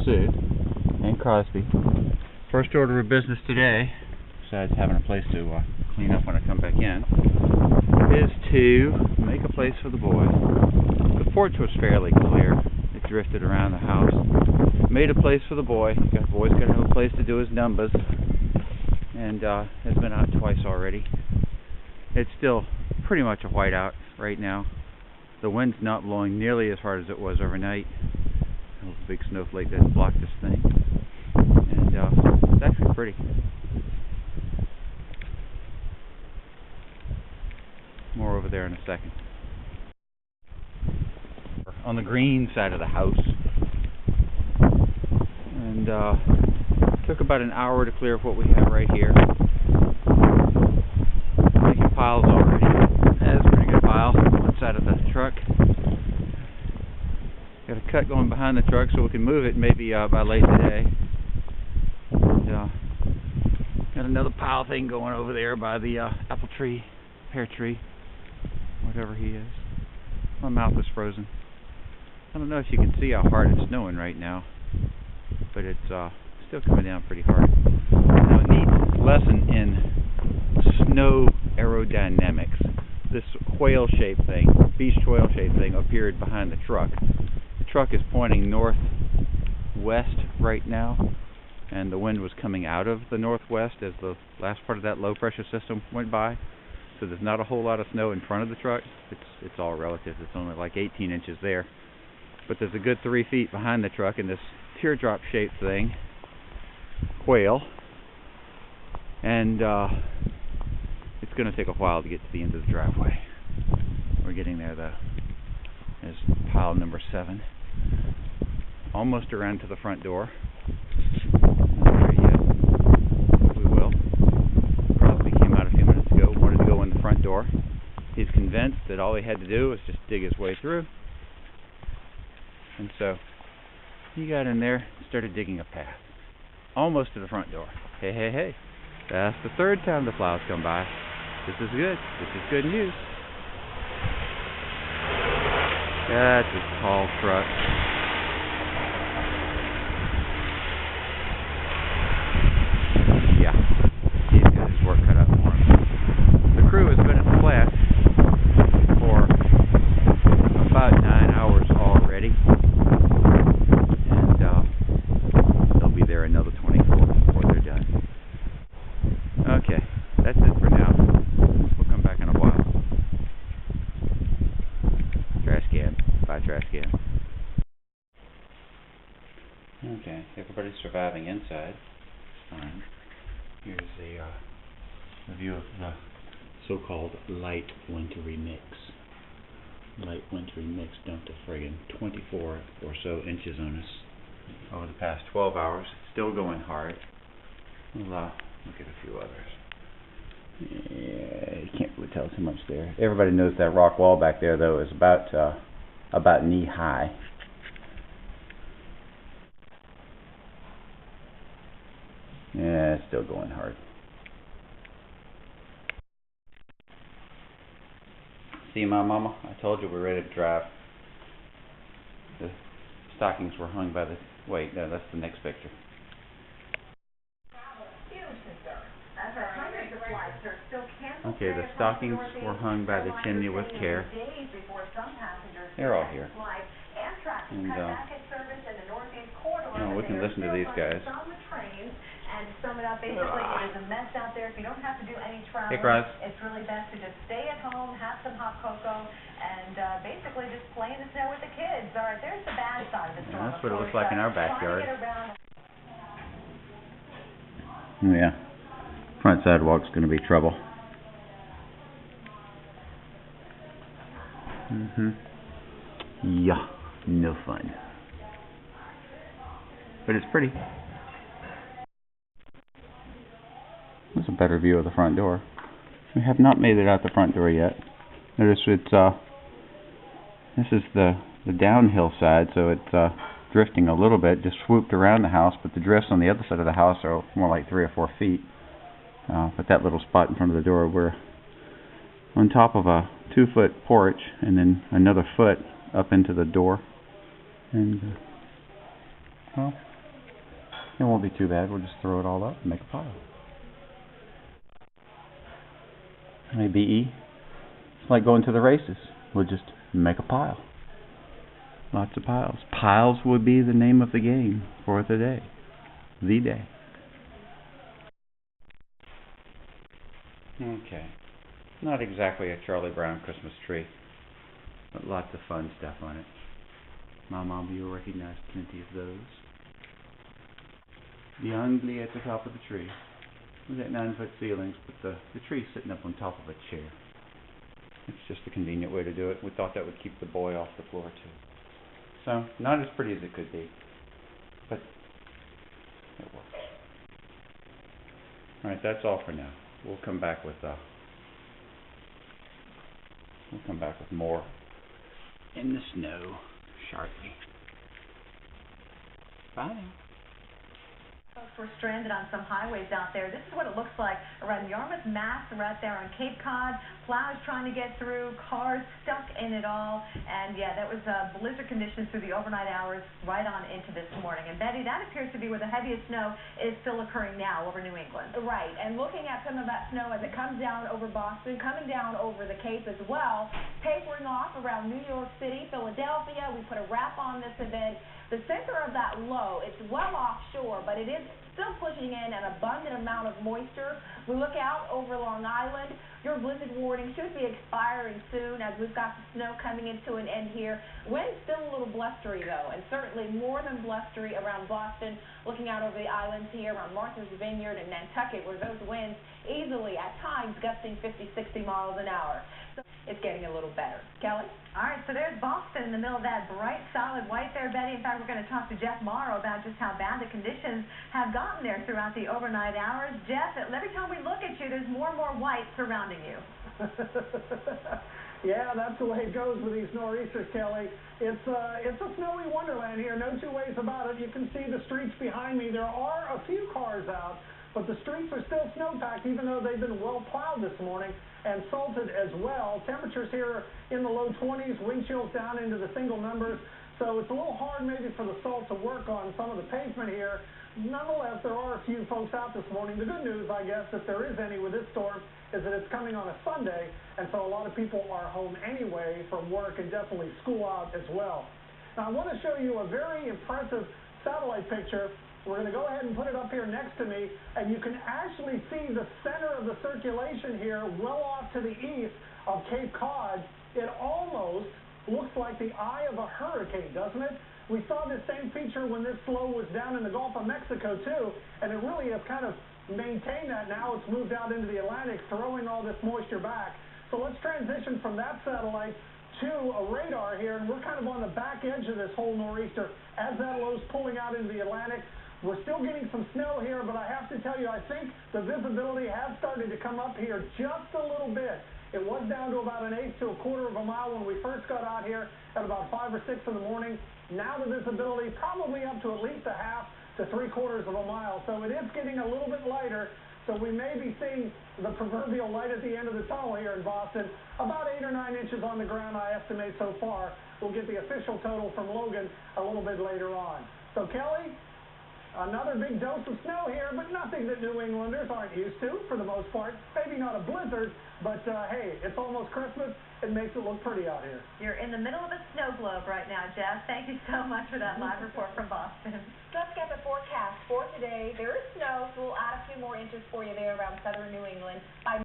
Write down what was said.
Sue and Crosby. First order of business today, besides having a place to clean up when I come back in, is to make a place for the boy. The porch was fairly clear. It drifted around the house. Made a place for the boy. The boy's got to have a place to do his numbers, and has been out twice already. It's still pretty much a whiteout right now. The wind's not blowing nearly as hard as it was overnight. A big snowflake that blocked this thing, and it's actually pretty. More over there in a second. On the green side of the house, and took about an hour to clear up what we have right here. Making piles already. That's a pretty good pile on one side of the truck. Got a cut going behind the truck so we can move it maybe by late today. And got another pile thing going over there by the apple tree, pear tree, whatever he is. My mouth is frozen. I don't know if you can see how hard it's snowing right now, but it's still coming down pretty hard. Now, a neat lesson in snow aerodynamics. This whale-shaped thing, beach whale-shaped thing, appeared behind the truck. The truck is pointing northwest right now, and the wind was coming out of the northwest as the last part of that low-pressure system went by. So there's not a whole lot of snow in front of the truck. It's all relative. It's only like 18 inches there. But there's a good 3 feet behind the truck, and this teardrop-shaped thing, quail, and it's going to take a while to get to the end of the driveway. We're getting there though. There's pile number 7, almost around to the front door. Not there yet. We will. Crosby came out a few minutes ago, wanted to go in the front door. He's convinced that all he had to do was just dig his way through. And so he got in there and started digging a path. Almost to the front door. Hey, hey, hey. That's the 3rd time the plows come by. This is good. This is good news. That's a tall truck. Yeah. He's got his work cut out for him. The crew has been at the plant for about 9 hours already. There another 24 before they're done. Okay, that's it for now. We'll come back in a while. Trash can. Bye, trash can. Okay, everybody's surviving inside. Fine. Here's a view of the so-called light wintry mix. Light wintry mix dumped a friggin' 24 or so inches on us over the past 12 hours. Still going hard. We'll look at a few others. Yeah, you can't really tell too much there. Everybody knows that rock wall back there, though, is about knee high. Yeah, it's still going hard. See, my mama, I told you we're ready to drive. The stockings were hung by the... Wait, no, that's the next picture. Okay, the stockings were hung by the chimney with care. They're all here. And we can listen to these guys. Hey, Cross. It's really best to just stay at home, have some hot cocoa, and basically just play in the snow with the kids. All right, there's the bad side of the storm. That's what it looks like in our backyard. Yeah. Front sidewalk's going to be trouble. Yeah, no fun. But it's pretty. That's a better view of the front door. We have not made it out the front door yet. Notice it's this is the downhill side, so it's drifting a little bit, just swooped around the house, but the drifts on the other side of the house are more like 3 or 4 feet. But that little spot in front of the door, we're on top of a 2-foot porch and then another foot up into the door. And well, It won't be too bad. We'll just throw it all up and make a pile. Maybe it's like going to the races. We'll just make a pile. Lots of piles. Piles would be the name of the game for the day. The day. Okay. Not exactly a Charlie Brown Christmas tree, but lots of fun stuff on it. My mom, you'll recognize plenty of those. The ugly at the top of the tree. We've got 9-foot ceilings, but the tree's sitting up on top of a chair. It's just a convenient way to do it. We thought that would keep the boy off the floor too. So, not as pretty as it could be, but it works. Alright, that's all for now. We'll come back with more in the snow shortly. Bye now. Folks, we're stranded on some highways out there. This is what it looks like around Yarmouth, Mass. We're out there on Cape Cod. Plows trying to get through, cars stuck in it all. And yeah, that was blizzard conditions through the overnight hours right on into this morning. And Betty, that appears to be where the heaviest snow is still occurring now over New England. Right, and looking at some of that snow as it comes down over Boston, coming down over the Cape as well, tapering off around New York City, Philadelphia. We put a wrap on this event. The center of that low, it's well offshore, but it is still pushing in an abundant amount of moisture. We look out over Long Island. Your blizzard warning should be expiring soon as we've got the snow coming into an end here. Wind's still a little blustery, though, and certainly more than blustery around Boston. Looking out over the islands here around Martha's Vineyard and Nantucket, where those winds easily, at times, gusting 50, 60 miles an hour. So it's getting a little better. Kelly? All right, so there's Boston in the middle of that bright, solid white there, Betty. In fact, we're going to talk to Jeff Morrow about just how bad the conditions have gotten there throughout the overnight hours. Jeff, every time we look at you, there's more and more white surrounding you. Yeah, that's the way it goes with these nor'easters, Kelly. It's a snowy wonderland here, no two ways about it. You can see the streets behind me. There are a few cars out, but the streets are still snow-packed, even though they've been well plowed this morning and salted as well. Temperatures here in the low 20s, wind chills down into the single numbers, so it's a little hard maybe for the salt to work on some of the pavement here. Nonetheless, there are a few folks out this morning. The good news, I guess, if there is any with this storm, is that it's coming on a Sunday, and so a lot of people are home anyway from work and definitely school out as well. Now, I want to show you a very impressive satellite picture. We're going to go ahead and put it up here next to me, and you can actually see the center of the circulation here well off to the east of Cape Cod. It almost looks like the eye of a hurricane, doesn't it? We saw this same feature when this flow was down in the Gulf of Mexico, too, and it really has kind of maintained that. Now it's moved out into the Atlantic, throwing all this moisture back. So let's transition from that satellite to a radar here, and we're kind of on the back edge of this whole nor'easter as that low's pulling out into the Atlantic. We're still getting some snow here, but I have to tell you, I think the visibility has started to come up here just a little bit. It was down to about 1/8 to 1/4 of a mile when we first got out here at about 5 or 6 in the morning. Now the visibility probably up to at least 1/2 to 3/4 of a mile. So it is getting a little bit lighter. So we may be seeing the proverbial light at the end of the tunnel here in Boston. About 8 or 9 inches on the ground, I estimate so far. We'll get the official total from Logan a little bit later on. So Kelly, another big dose of snow here, but nothing that New Englanders aren't used to for the most part. Maybe not a blizzard, but hey, it's almost Christmas. It makes it look pretty out here. You're in the middle of a snow globe right now, Jeff. Thank you so much for that live report from Boston. Let's get the forecast for today. There is snow, so we'll add a few more inches for you there around southern New England. By